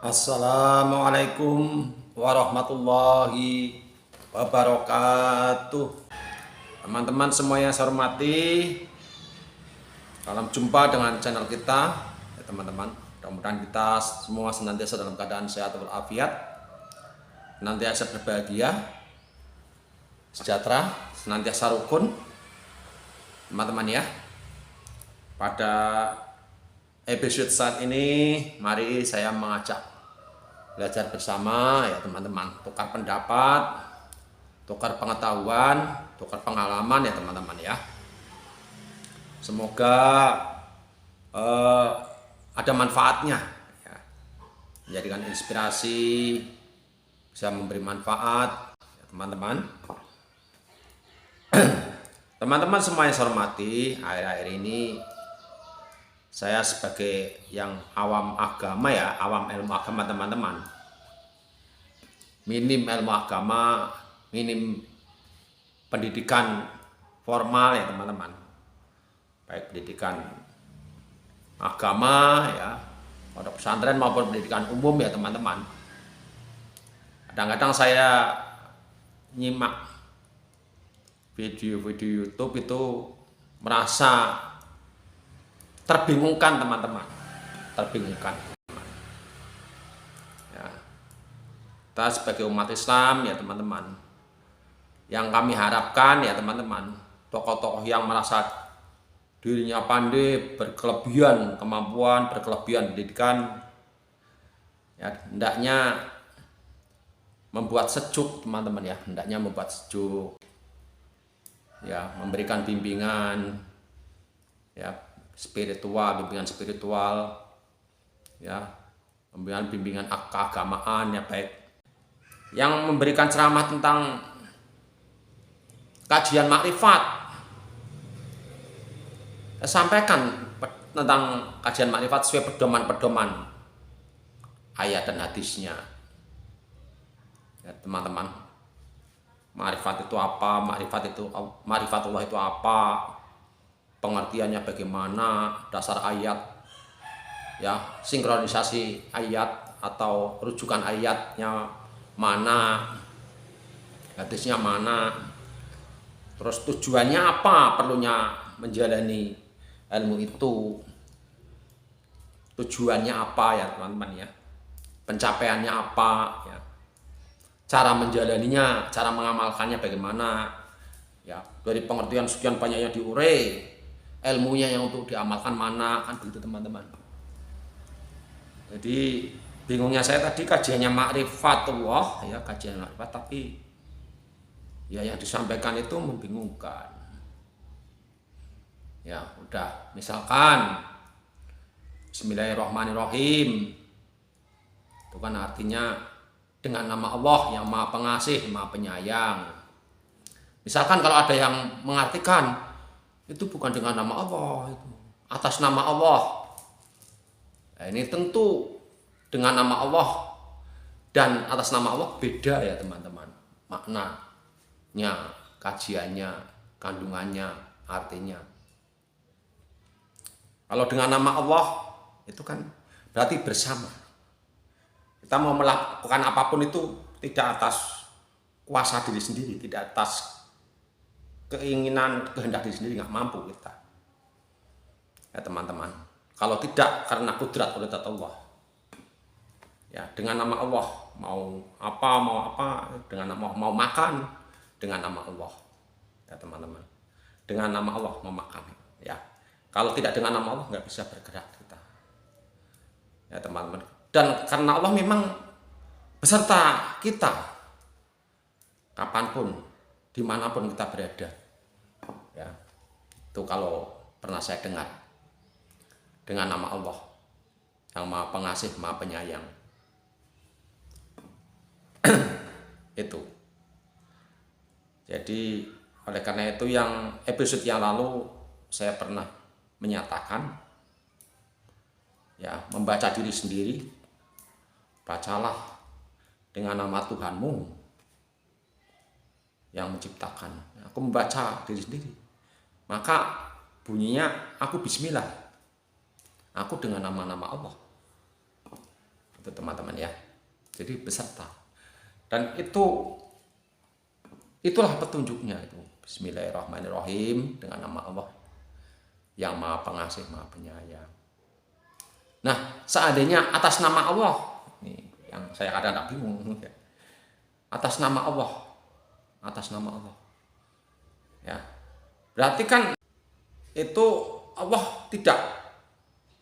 Assalamualaikum warahmatullahi wabarakatuh. Teman-teman semua yang saya hormati, salam jumpa dengan channel kita ya teman-teman. Mudah-mudahan kita semua senantiasa dalam keadaan sehat walafiat, senantiasa berbahagia, sejahtera, senantiasa rukun teman-teman ya. Pada episode saat ini, mari saya mengajak belajar bersama ya teman-teman, tukar pendapat, tukar pengetahuan, tukar pengalaman ya teman-teman ya. Semoga ada manfaatnya ya, menjadikan inspirasi, bisa memberi manfaat ya teman-teman. Teman-teman semua yang saya hormati, akhir-akhir ini saya sebagai yang awam agama ya, awam ilmu agama teman-teman, minim ilmu agama, minim pendidikan formal ya teman-teman, baik pendidikan agama ya, pondok pesantren maupun pendidikan umum ya teman-teman. Kadang-kadang saya nyimak video-video YouTube itu merasa terbingungkan teman-teman, terbingungkan ya. Kita sebagai umat Islam ya teman-teman, yang kami harapkan ya teman-teman, tokoh-tokoh yang merasa dirinya pandai, berkelebihan kemampuan, berkelebihan pendidikan ya, hendaknya membuat sejuk teman-teman ya, hendaknya membuat sejuk ya, memberikan bimbingan ya, spiritual, bimbingan spiritual ya, bimbingan keagamaan ya, baik yang memberikan ceramah tentang kajian makrifat, sampaikan tentang kajian makrifat sesuai pedoman-pedoman ayat dan hadisnya ya teman-teman. Makrifat itu apa, makrifatullah itu apa, pengertiannya bagaimana, dasar ayat ya, sinkronisasi ayat atau rujukan ayatnya mana, hadisnya mana, terus tujuannya apa, perlunya menjalani ilmu itu, tujuannya apa ya teman-teman ya, pencapaiannya apa ya, cara menjalaninya, cara mengamalkannya bagaimana ya, dari pengertian sekian banyaknya diurai, ilmunya yang untuk diamalkan mana, kan begitu teman-teman. Jadi bingungnya saya tadi kajiannya makrifatullah ya, kajian makrifat, tapi ya yang disampaikan itu membingungkan ya. Udah misalkan Bismillahirrahmanirrahim, itu kan artinya dengan nama Allah yang maha pengasih, maha penyayang. Misalkan kalau ada yang mengartikan itu bukan dengan nama Allah, itu atas nama Allah. Nah, ini tentu dengan nama Allah dan atas nama Allah beda ya teman-teman, maknanya, kajiannya, kandungannya, artinya. Kalau dengan nama Allah itu kan berarti bersama. Kita mau melakukan apapun itu tidak atas kuasa diri sendiri, tidak atas keinginan, kehendak diri sendiri, nggak mampu kita ya teman-teman. Kalau tidak karena kudrat Allah ya, dengan nama Allah mau apa dengan nama Allah, mau makan dengan nama Allah ya teman-teman, dengan nama Allah mau makan ya. Kalau tidak dengan nama Allah nggak bisa bergerak kita ya teman-teman. Dan karena Allah memang beserta kita kapanpun, dimanapun kita berada ya. Itu kalau pernah saya dengar, dengan nama Allah yang maha pengasih, maha penyayang. Itu jadi oleh karena itu, yang episode yang lalu saya pernah menyatakan ya, membaca diri sendiri, bacalah dengan nama Tuhanmu yang menciptakan. Aku membaca diri sendiri, maka bunyinya aku bismillah, aku dengan nama-nama Allah Itu teman-teman ya. Jadi beserta. Dan itulah petunjuknya itu. Bismillahirrahmanirrahim, dengan nama Allah yang Maha Pengasih, Maha Penyayang. Nah, seandainya atas nama Allah, nih yang saya kadang-kadang bingung ya. Atas nama Allah. Ya. Berarti kan itu Allah tidak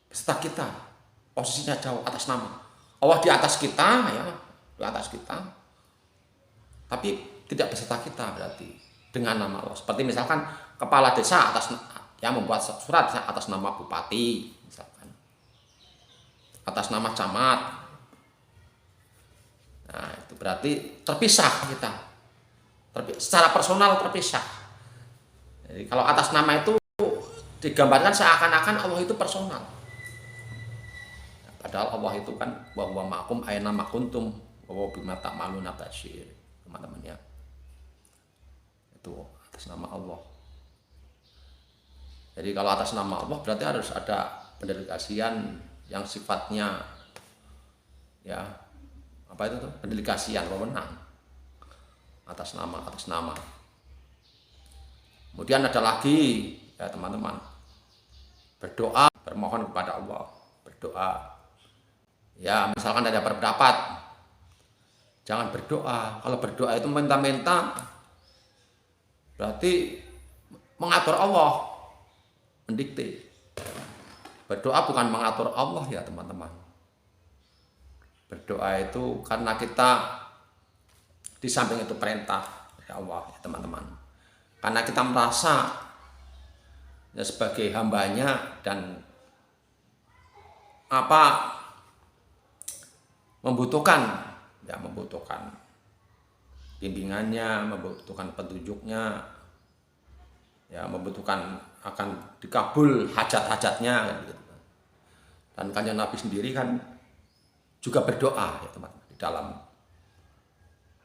beserta kita. Posisinya jauh atas nama. Allah di atas kita ya, di atas kita. Tapi tidak beserta kita berarti dengan nama Allah. Seperti misalkan kepala desa yang membuat surat atas nama bupati misalkan. Atas nama camat. Nah, itu berarti terpisah kita. Secara personal terpisah. Jadi kalau atas nama itu digambarkan seakan-akan Allah itu personal. Padahal Allah itu kan wa huwa ma'akum aina ma kuntum wa bima ta'maluna basyir. Teman-teman ya. Itu atas nama Allah. Jadi kalau atas nama Allah berarti harus ada pendelegasian yang sifatnya ya apa itu tuh? Pendelegasian wewenang atas nama. Kemudian ada lagi ya teman-teman, berdoa, bermohon kepada Allah, berdoa. Ya misalkan ada berpendapat, jangan berdoa. Kalau berdoa itu minta-minta, berarti mengatur Allah, mendikte. Berdoa bukan mengatur Allah ya teman-teman. Berdoa itu karena kita di samping itu perintah ya Allah ya teman-teman. Karena kita merasa ya sebagai hambanya dan membutuhkan bimbingannya, membutuhkan petunjuknya, ya membutuhkan akan dikabul hajat-hajatnya kan gitu. Dan Kanjeng Nabi sendiri kan juga berdoa ya teman-teman, di dalam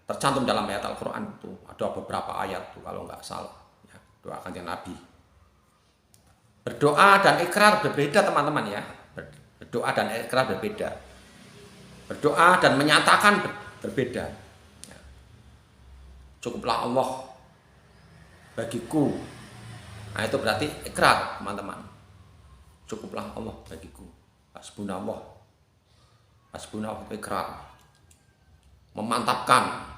tercantum dalam ayat Al-Qur'an itu ada beberapa ayat tuh kalau nggak salah ya, doa Kanjeng Nabi. Berdoa dan ikrar berbeda teman-teman ya. Berdoa dan ikrar berbeda. Berdoa dan menyatakan berbeda. Cukuplah Allah bagiku. Nah itu berarti ikrar teman-teman. Cukuplah Allah bagiku. Hasbunallah. Hasbunallah itu ikrar. Memantapkan.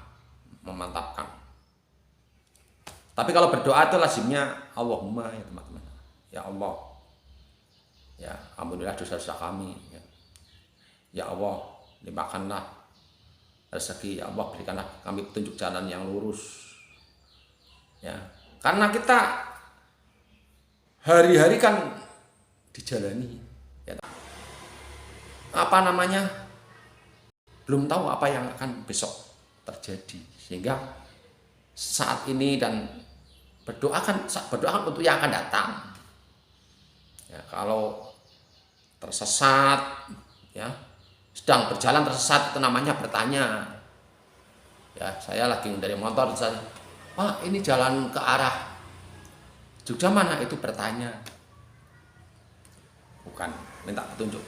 Tapi kalau berdoa itu lazimnya Allahumma ya teman-teman. Ya Allah. Ya ampunilah dosa-dosa kami. Ya Allah. Limpahkanlah rezeki ya Allah, berikanlah kami petunjuk jalan yang lurus ya, karena kita hari-hari kan dijalani ya, belum tahu apa yang akan besok terjadi, sehingga saat ini dan berdoa kan untuk yang akan datang ya. Kalau tersesat ya, sedang berjalan tersesat, itu namanya bertanya ya. Saya lagi dari motor misalnya, Pak ini jalan ke arah Jogja mana, itu bertanya, bukan minta petunjuk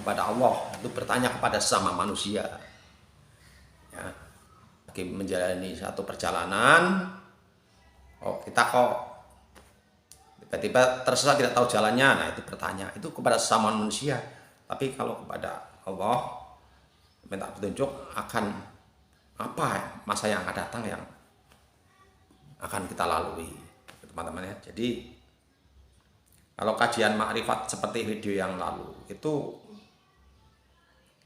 kepada Allah, itu bertanya kepada sesama manusia ya. Lagi menjalani satu perjalanan, kita kok tiba-tiba tersesat tidak tahu jalannya, nah itu bertanya, itu kepada sesama manusia. Tapi kalau kepada Allah minta petunjuk akan apa masa yang akan datang yang akan kita lalui teman-teman ya. Jadi kalau kajian makrifat seperti video yang lalu itu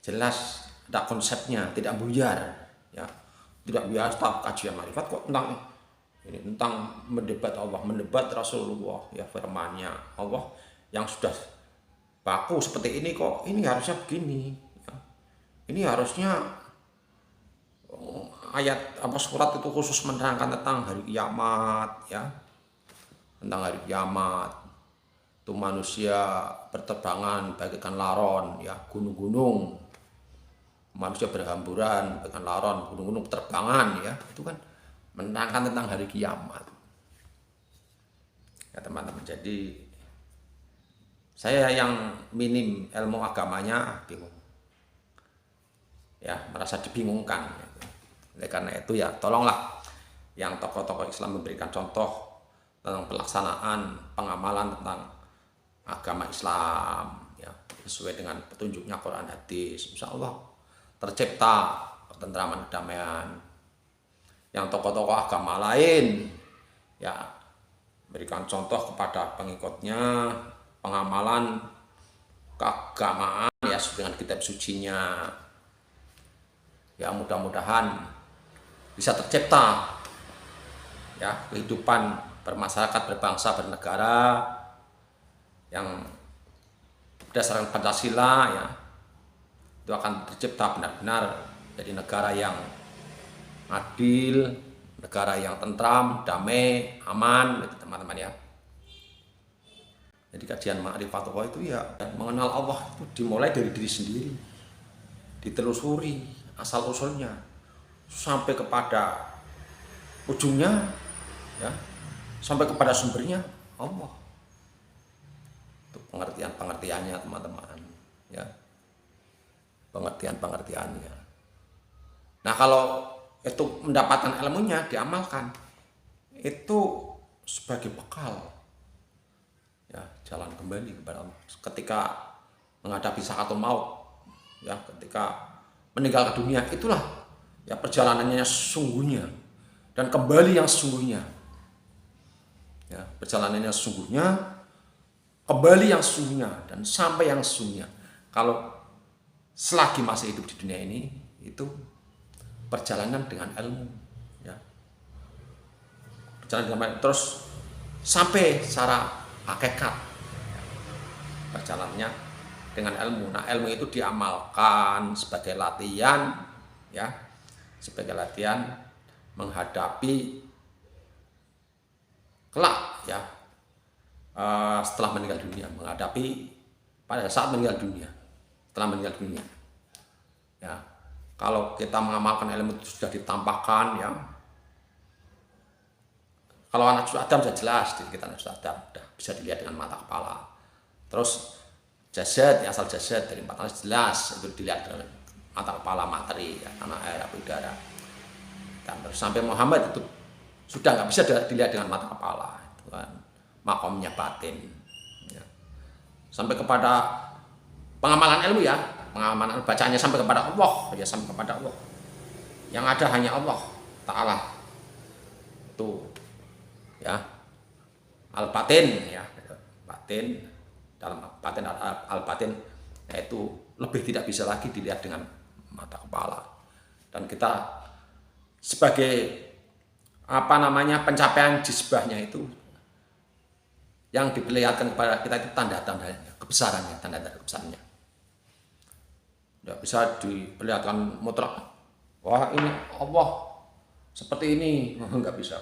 jelas ada konsepnya, tidak buyar ya, tidak biasa kajian makrifat kok tentang mendebat Allah, mendebat Rasulullah ya, firman-Nya Allah yang sudah baku seperti ini, kok ini harusnya begini ya. Ini harusnya ayat surat itu khusus menerangkan tentang hari kiamat ya, tentang hari kiamat itu manusia berterbangan bagaikan laron ya, gunung-gunung manusia berhamburan bagaikan laron, gunung-gunung berterbangan ya, itu kan menerangkan tentang hari kiamat ya teman-teman. Jadi saya yang minim ilmu agamanya bingung. ya merasa dibingungkan. Oleh karena itu ya tolonglah yang tokoh-tokoh Islam memberikan contoh tentang pelaksanaan pengamalan tentang agama Islam ya sesuai dengan petunjuknya Quran hadis, insya Allah tercipta ketentraman kedamaian. Yang tokoh-tokoh agama lain ya berikan contoh kepada pengikutnya pengamalan keagamaan ya dengan kitab sucinya. Ya mudah-mudahan bisa tercipta ya kehidupan bermasyarakat, berbangsa, bernegara yang berdasarkan Pancasila ya itu akan tercipta benar-benar jadi negara yang adil, negara yang tentram, damai, aman, gitu, teman-teman ya. Jadi kajian Ma'rifatullah itu ya mengenal Allah itu dimulai dari diri sendiri, ditelusuri asal usulnya sampai kepada ujungnya ya, sampai kepada sumbernya Allah. Itu pengertiannya teman-teman ya, pengertiannya. Nah kalau itu mendapatkan ilmunya diamalkan itu sebagai bekal ya jalan kembali kepada Allah ketika menghadapi sakaratul maut ya, ketika meninggalkan dunia. Itulah ya perjalanannya sesungguhnya dan kembali yang sesungguhnya ya, perjalanannya sesungguhnya, kembali yang sesungguhnya dan sampai yang sesungguhnya. Kalau selagi masih hidup di dunia ini itu perjalanan dengan ilmu ya, perjalanan dengan terus sampai secara hakikat perjalanannya dengan ilmu. Nah ilmu itu diamalkan sebagai latihan ya, sebagai latihan menghadapi kelak ya setelah meninggal dunia, menghadapi pada saat meninggal dunia, setelah meninggal dunia ya. Kalau kita mengamalkan ilmu itu sudah ditampakkan ya, kalau anak cucu Adam sudah jelas diri kita anak cucu Adam, sudah bisa dilihat dengan mata kepala. Terus jasad ya, asal jasad dari empat alas jelas itu dilihat dengan mata kepala, materi ya, tanah air api udara. Dan terus sampai Muhammad itu sudah nggak bisa dilihat dengan mata kepala, itu kan makomnya batin ya. Sampai kepada pengamalan ilmu ya, pengamalan bacaannya sampai kepada Allah ya, sampai kepada Allah. Yang ada hanya Allah Ta'ala itu ya, al-batin ya, batin dalam batin al-batin yaitu lebih tidak bisa lagi dilihat dengan mata kepala. Dan kita sebagai pencapaian jisbahnya itu yang diperlihatkan kepada kita itu tanda-tandanya, kebesarannya, tanda-tanda kebesarannya. Tidak bisa diperlihatkan mutlak. Wah ini Allah seperti ini, nggak bisa.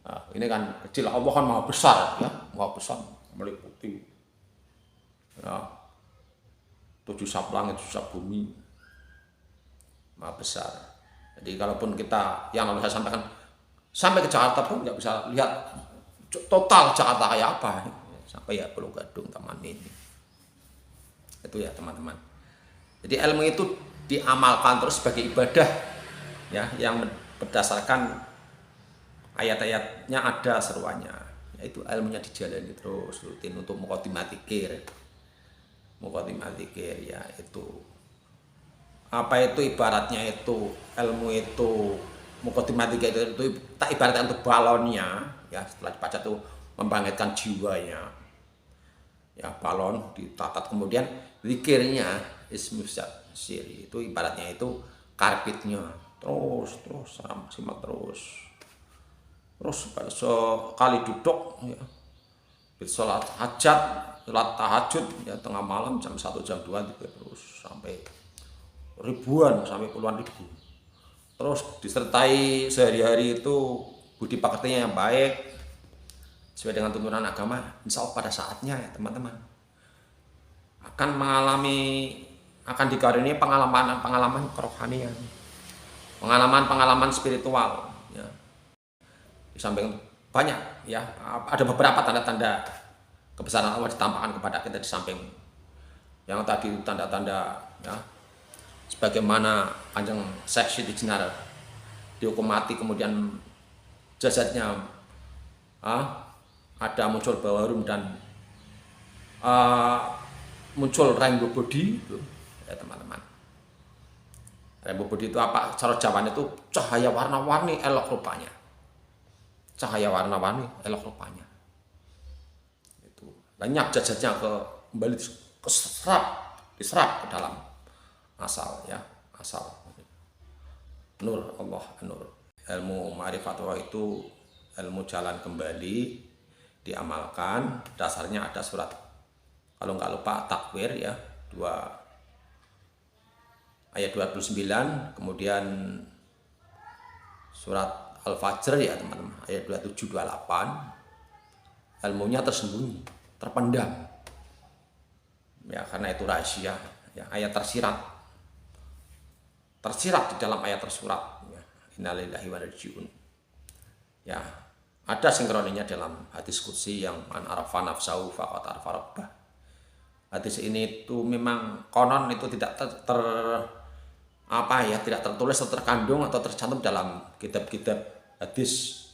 Nah, ini kan kecil, Allah kan maha besar ya, maha besar meliputi ya, 7 sab langit, 7 sab bumi, maha besar. Jadi kalaupun kita yang lalu saya sampaikan sampai ke Jakarta pun nggak bisa lihat total Jakarta kayak apa, sampai ya Pulau Gadung, Taman Mini. Itu ya teman-teman. Jadi ilmu itu diamalkan terus sebagai ibadah ya, yang berdasarkan ayat-ayatnya ada seruannya, yaitu ilmunya dijalani terus rutin untuk muqaddimah dzikir ya. Itu apa itu ibaratnya, itu ilmu itu muqaddimah dzikir itu tak ibaratkan untuk balonnya ya, setelah dibaca tuh membangkitkan jiwanya ya, balon ditatat, kemudian zikirnya ismus syiri itu ibaratnya itu karpetnya, terus simak terus sekali duduk ya, sholat hajat, sholat tahajud ya, tengah malam jam 1 jam 2 terus sampai ribuan, sampai puluhan ribu, terus disertai sehari-hari itu budi pekertinya yang baik sesuai dengan tuntunan agama. Insya Allah pada saatnya ya teman-teman akan dikaruniai pengalaman kerohanian, pengalaman spiritual ya. Di samping banyak ya, ada beberapa tanda-tanda kebesaran Allah ditampakkan kepada kita di samping yang tadi tanda-tanda ya sebagaimana Kanjeng Syekh Siti Jenar dihukum mati, kemudian jasadnya ada muncul bau harum dan muncul rainbow body itu, ya teman-teman. Rainbow body itu apa? Cara Jawa itu cahaya warna-warni elok rupanya. Cahaya warna-warni elok rupanya. Itu lenyap jasadnya kembali diserap ke dalam asal, ya, asal. Nur Allah, nur. Ilmu ma'rifatullah itu ilmu jalan kembali, diamalkan. Dasarnya ada surat, kalau nggak lupa takwir, ya, ayat 29, kemudian surat Al-Fajr, ya teman-teman, ayat 27-28. Ilmunya tersembunyi, terpendam, ya, karena itu rahasia, ya, ayat tersirat di dalam ayat tersurat, ya. Innalillahi wa inna ilaihi raji'un. Ya, ada sinkronisnya dalam hadis qudsi yang man arafa nafsahu faqad arafa rabbah. Hadis ini itu memang konon itu tidak tidak tertulis atau terkandung atau tercantum dalam kitab-kitab hadis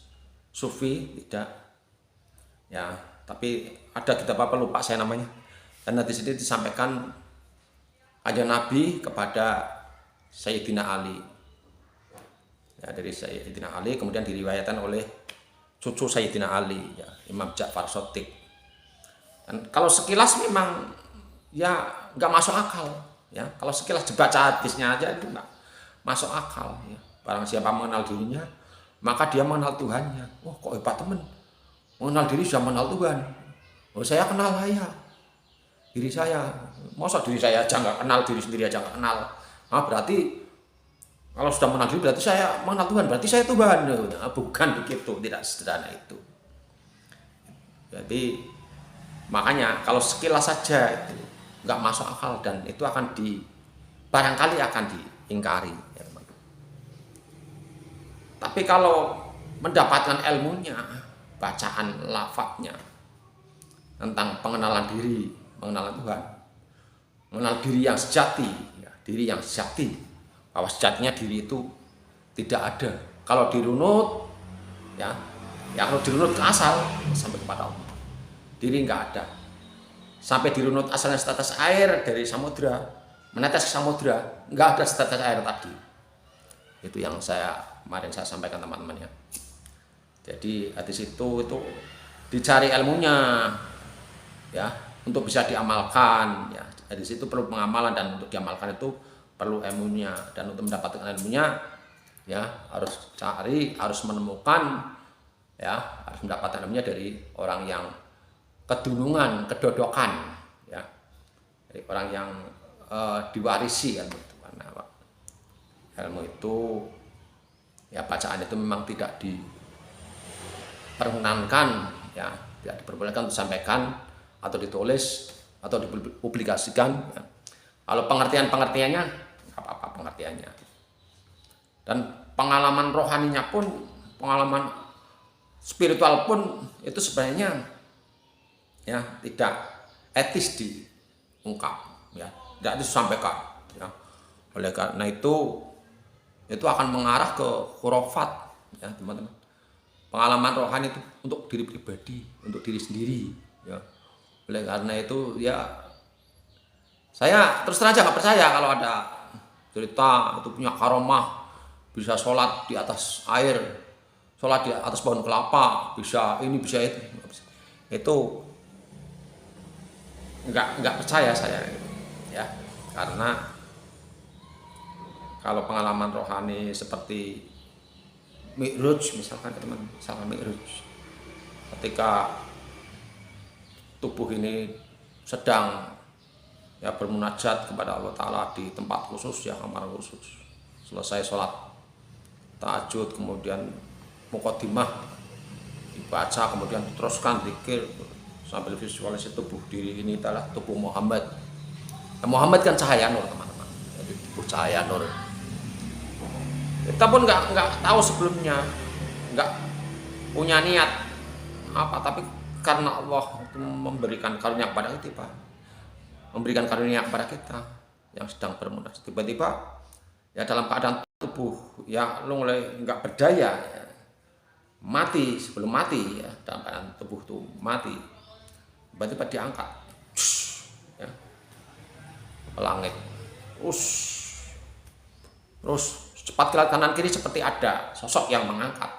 sufi, tidak, ya, tapi ada kitab apa lupa saya namanya. Dan hadis ini disampaikan aja Nabi kepada Sayyidina Ali, ya, dari Sayyidina Ali, kemudian diriwayatkan oleh cucu Sayyidina Ali, ya, Imam Ja'far Shadiq. Dan kalau sekilas memang ya nggak masuk akal, ya, kalau sekilas dibaca hadisnya aja itu nggak masuk akal, ya. Barang siapa mengenal dirinya maka dia mengenal Tuhannya. Oh, kok hebat temen, mengenal diri sudah mengenal Tuhan. Oh, saya kenal diri saya, masa diri saya aja nggak kenal, diri sendiri aja nggak kenal. Berarti kalau sudah mengenal diri berarti saya mengenal Tuhan, berarti saya Tuhan. Nah, bukan begitu, tidak sederhana itu. Jadi makanya kalau sekilas saja itu nggak masuk akal, dan itu barangkali akan diingkari, ya teman. Tapi kalau mendapatkan ilmunya, bacaan lafadznya tentang pengenalan diri, pengenalan Tuhan, mengenal diri yang sejati, ya, diri yang sejati, bahwa sejatinya diri itu tidak ada. Kalau dirunut, ya kalau dirunut ke asal sampai kepada Allah, diri nggak ada. Sampai dirunut asalnya setetes air dari samudra, menetes ke samudra, nggak ada setetes air tadi. Itu yang kemarin saya sampaikan teman-teman, ya. Jadi hadis itu dicari ilmunya, ya, untuk bisa diamalkan, ya. Hadis itu perlu pengamalan, dan untuk diamalkan itu perlu ilmunya, dan untuk mendapatkan ilmunya, ya, harus menemukan, ya, harus mendapatkan ilmunya dari orang yang kedunungan, kedodokan, ya, dari orang yang diwarisi ilmu itu. Karena ilmu itu, ya, bacaan itu memang tidak diperkenankan, ya, tidak diperbolehkan untuk disampaikan atau ditulis atau dipublikasikan, ya. Kalau pengertiannya nggak apa-apa pengertiannya, dan pengalaman rohaninya pun, pengalaman spiritual pun itu sebenarnya, ya, tidak etis diungkap, ya, tidak etis disampaikan, ya. Oleh karena itu akan mengarah ke khurafat, ya teman-teman. Pengalaman rohani itu untuk diri pribadi, untuk diri sendiri, ya. Oleh karena itu, ya, saya terus terang aja nggak percaya kalau ada cerita itu punya karomah, bisa sholat di atas air, sholat di atas pohon kelapa, bisa ini bisa itu. Itu nggak percaya saya, ya, karena kalau pengalaman rohani seperti Mi'raj misalkan, teman, misalkan Mi'raj, ketika tubuh ini sedang, ya, bermunajat kepada Allah Ta'ala di tempat khusus, ya, kamar khusus, selesai sholat tahajud, kemudian muqaddimah dibaca, kemudian diteruskan zikir sambil visualisasi tubuh diri ini adalah tubuh Muhammad. Nah, Muhammad kan cahaya nur, teman-teman, jadi tubuh cahaya nur. Kita pun nggak tahu sebelumnya, nggak punya niat apa, tapi karena Allah itu memberikan karunia kepada kita, Pak, memberikan karunia kepada kita, yang sedang bermunas. Tiba-tiba ya dalam keadaan tubuh ya lu mulai nggak berdaya, ya, mati sebelum mati, ya dalam keadaan tubuh tuh mati, tiba-tiba diangkat ya, ke langit, terus cepat ke kanan kiri seperti ada sosok yang mengangkat.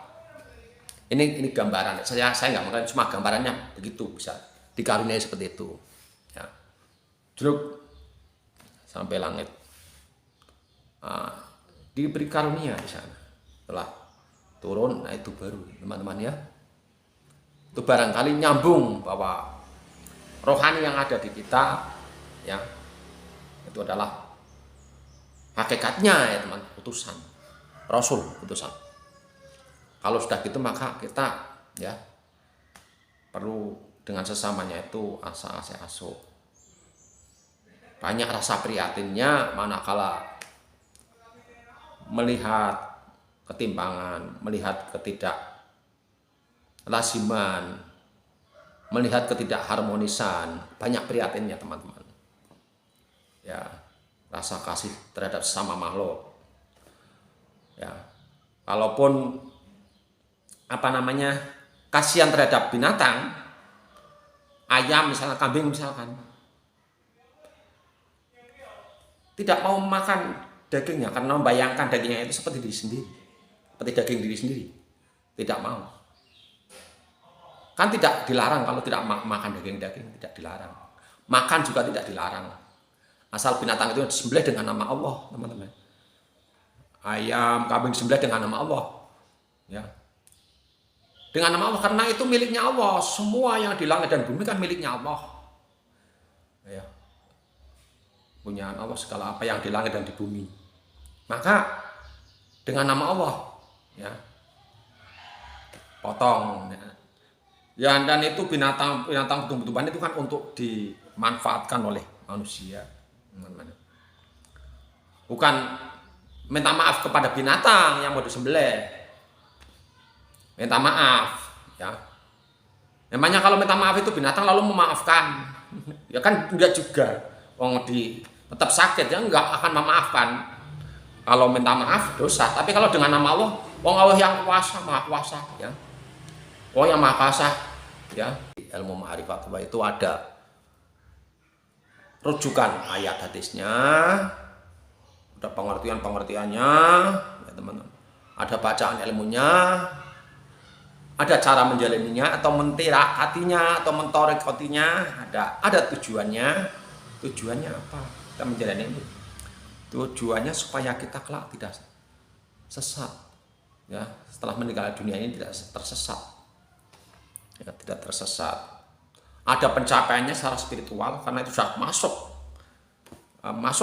Ini gambaran, saya nggak mengerti, cuma gambarannya begitu, bisa dikaruniai seperti itu ya, jeruk sampai langit. Diberi karunia di sana, setelah turun, nah itu baru teman-teman ya, itu barangkali nyambung bahwa rohani yang ada di kita ya itu adalah hakikatnya ya teman, utusan Rasul, utusan. Kalau sudah gitu maka kita ya perlu dengan sesamanya itu asa-asa, banyak rasa prihatinnya manakala melihat ketimpangan, melihat ketidaklasiman, melihat ketidakharmonisan, banyak prihatinnya teman-teman. Ya, rasa kasih terhadap sesama makhluk. Ya, kalaupun kasihan terhadap binatang, ayam misalnya, kambing misalkan, tidak mau makan dagingnya karena membayangkan dagingnya itu seperti diri sendiri, seperti daging diri sendiri, tidak mau. Kan tidak dilarang kalau tidak makan daging-daging, tidak dilarang. Makan juga tidak dilarang, asal binatang itu disembelih dengan nama Allah, teman-teman. Ayam, kambing disembelih dengan nama Allah, ya, dengan nama Allah, karena itu miliknya Allah. Semua yang di langit dan bumi kan miliknya Allah, ya, punya Allah segala apa yang di langit dan di bumi. Maka dengan nama Allah ya potong ya, dan itu binatang tumbuh-tumbuhan itu kan untuk dimanfaatkan oleh manusia, bukan minta maaf kepada binatang yang mau disembelih, minta maaf ya. Namanya kalau minta maaf itu binatang lalu memaafkan ya kan enggak juga, tetap sakit ya, enggak akan memaafkan. Kalau minta maaf dosa, tapi kalau dengan nama Allah, Allah yang kuasa, maha kuasa ya, Allah yang maha kuasa ya. Ilmu ma'rifat itu ada rujukan ayat hadisnya, ada pengertiannya ya teman-teman, ada bacaan ilmunya, ada cara menjalaninya atau mentirakatinya atau mentorikotinya, ada tujuannya apa kita menjalani ini. Tujuannya supaya kita kelak tidak sesat ya, setelah meninggal dunia ini tidak tersesat ya, tidak tersesat. Ada pencapaiannya secara spiritual karena itu sudah masuk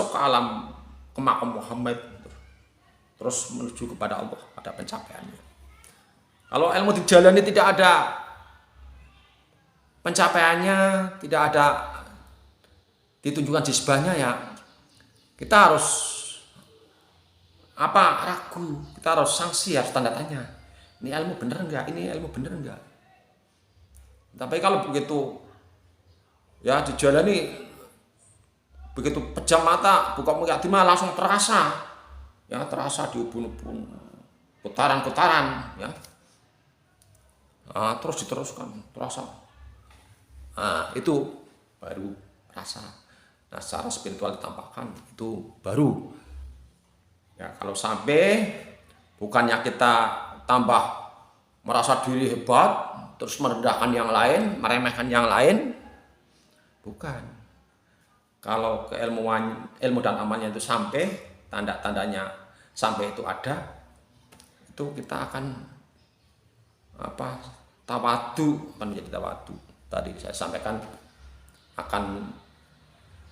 ke alam, ke makam Muhammad, terus menuju kepada Allah, ada pencapaiannya. Kalau ilmu dijalani tidak ada pencapaiannya, tidak ada ditunjukkan jisbahnya, ya kita harus ragu, kita harus sanksi, harus tanda tanya. Ini ilmu bener enggak? Ini ilmu bener enggak? Tapi kalau begitu ya dijalani, begitu pejam mata, buka mukadimah langsung terasa di ubun-ubun, putaran-putaran ya. Terus diteruskan, terasa. Itu baru rasa. Nah, secara spiritual ditampakkan itu baru. Ya, kalau sampai bukannya kita tambah merasa diri hebat, terus merendahkan yang lain, meremehkan yang lain, bukan. Kalau ilmu dan amalnya itu sampai, tanda-tandanya sampai itu ada, itu kita akan tawadu, akan menjadi tawadu. Tadi saya sampaikan akan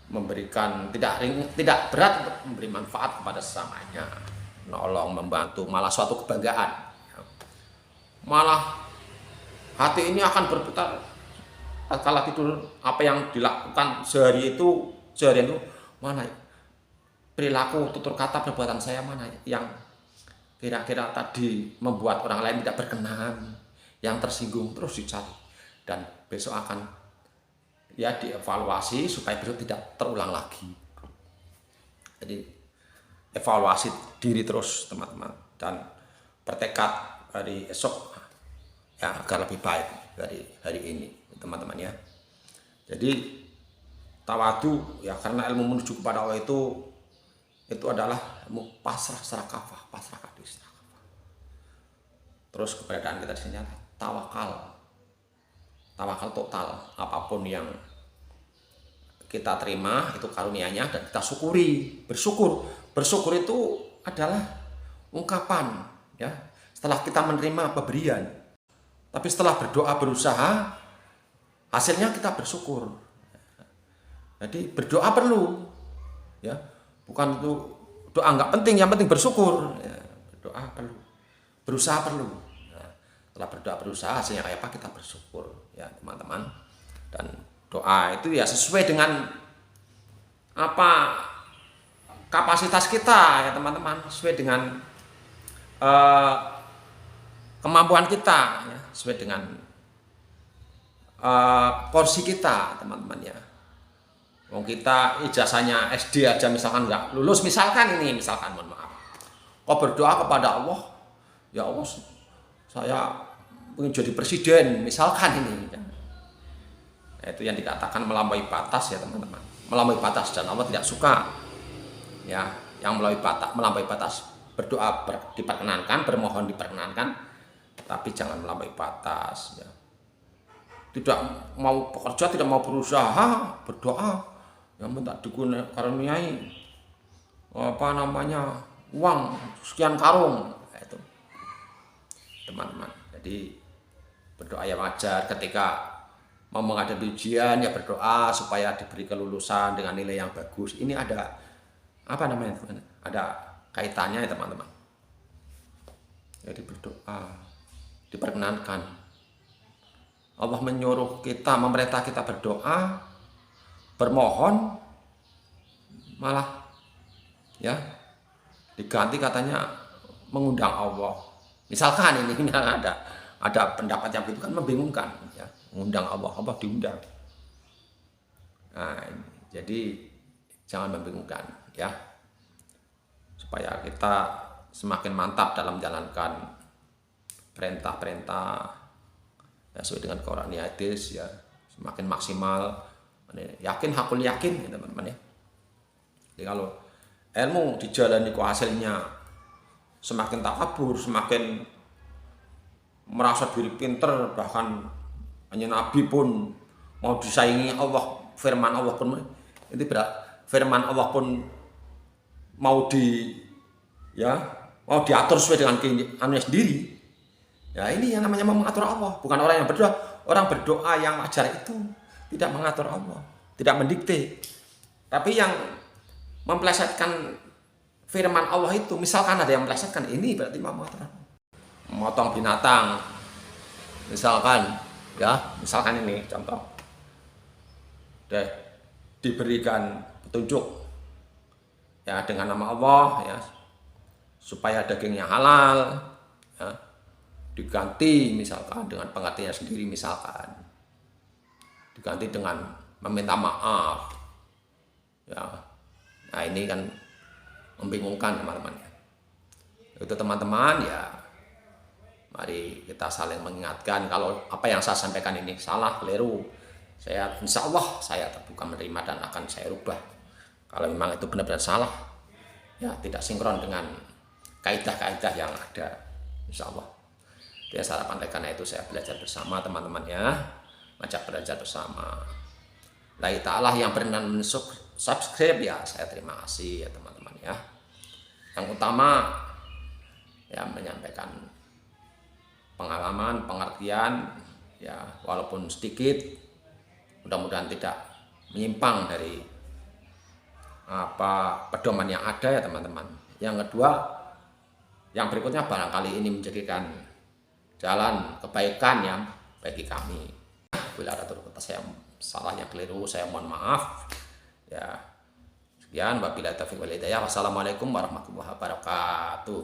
memberikan tidak berat untuk memberi manfaat kepada sesamanya, nolong, membantu, malah suatu kebanggaan. Malah hati ini akan berputar kala tidur, apa yang dilakukan seharian itu mana perilaku, tutur kata, perbuatan saya mana yang kira-kira tadi membuat orang lain tidak berkenan, yang tersinggung, terus dicari, dan besok akan ya dievaluasi supaya besok tidak terulang lagi. Jadi evaluasi diri terus teman-teman, dan bertekad hari esok ya agar lebih baik dari hari ini teman-teman ya. Jadi tawadu ya, karena ilmu menuju kepada Allah itu adalah ilmu pasrah secara kafah, pasrah kadis. Terus keberadaan kita di sini tawakal total, apapun yang kita terima itu karunia-Nya dan kita syukuri, bersyukur itu adalah ungkapan ya setelah kita menerima pemberian. Tapi setelah berdoa berusaha, hasilnya kita bersyukur. Jadi berdoa perlu ya, bukan itu doa nggak penting, yang penting bersyukur ya. Berdoa perlu, berusaha perlu. Nah, setelah berdoa berusaha, hasilnya kayak apa, kita bersyukur ya teman-teman. Dan doa itu ya sesuai dengan apa kapasitas kita ya teman-teman, sesuai dengan kemampuan kita ya, sesuai dengan porsi kita teman-teman ya. Wong kita ijazahnya SD aja misalkan nggak lulus, misalkan mohon maaf, kok berdoa kepada Allah, ya Allah saya ingin jadi presiden misalkan ini ya. Itu yang dikatakan melampaui batas ya teman-teman, melampaui batas, dan Allah tidak suka ya yang melampaui batas. Berdoa diperkenankan, bermohon diperkenankan, tapi jangan melampaui batas ya. Tidak mau bekerja, tidak mau berusaha, berdoa yang minta dikaruniai uang sekian karung itu teman-teman. Jadi berdoa yang wajar ketika mau menghadapi ujian ya, berdoa supaya diberi kelulusan dengan nilai yang bagus. Ini ada ada kaitannya ya teman-teman. Jadi berdoa diperkenankan. Allah menyuruh kita, memerintah kita berdoa, bermohon, malah ya diganti katanya mengundang Allah. Misalkan ini ada pendapat yang begitu kan membingungkan ya, mengundang Allah diundang. Nah, jadi jangan membingungkan ya, supaya kita semakin mantap dalam menjalankan perintah-perintah ya, sesuai dengan Quran hadis ya, semakin maksimal, yakin hakul yakin ya teman-teman ya. Jadi kalau ilmu dijalani kok hasilnya semakin takabur, semakin merasa diri pinter, bahkan hanya Nabi pun mau disaingi Allah, firman Allah pun itu firman Allah pun mau diatur sesuai dengan keinginannya sendiri. Ya ini yang namanya mengatur Allah, bukan orang yang berdoa. Orang berdoa yang wajar itu tidak mengatur Allah, tidak mendikte. Tapi yang memplesetkan firman Allah itu, misalkan ada yang memplesetkan, ini berarti mau mengatur Allah. Memotong binatang, misalkan ini contoh, diberikan petunjuk ya dengan nama Allah ya, supaya dagingnya halal ya, diganti misalkan dengan pengertiannya sendiri, misalkan diganti dengan meminta maaf ya. Nah ini kan membingungkan teman-teman ya. Itu teman-teman ya, mari kita saling mengingatkan kalau apa yang saya sampaikan ini salah, keliru. Insya Allah saya terbuka menerima dan akan saya rubah. Kalau memang itu benar-benar salah ya, tidak sinkron dengan kaidah-kaidah yang ada, insya Allah. Itu yang saya sampaikan, itu saya belajar bersama teman-teman ya, ngajak belajar bersama. Allah Ta'ala yang berkenan subscribe ya, saya terima kasih ya teman-teman ya. Yang utama ya menyampaikan pengalaman, pengertian ya, walaupun sedikit, mudah-mudahan tidak menyimpang dari pedoman yang ada ya teman-teman. Yang kedua, yang berikutnya barangkali ini menjadikan jalan kebaikan ya bagi kami. Bila ada kata saya salahnya keliru, saya mohon maaf ya. Sekian, wabillahi taufiq wal hidayah. Wassalamualaikum warahmatullahi wabarakatuh.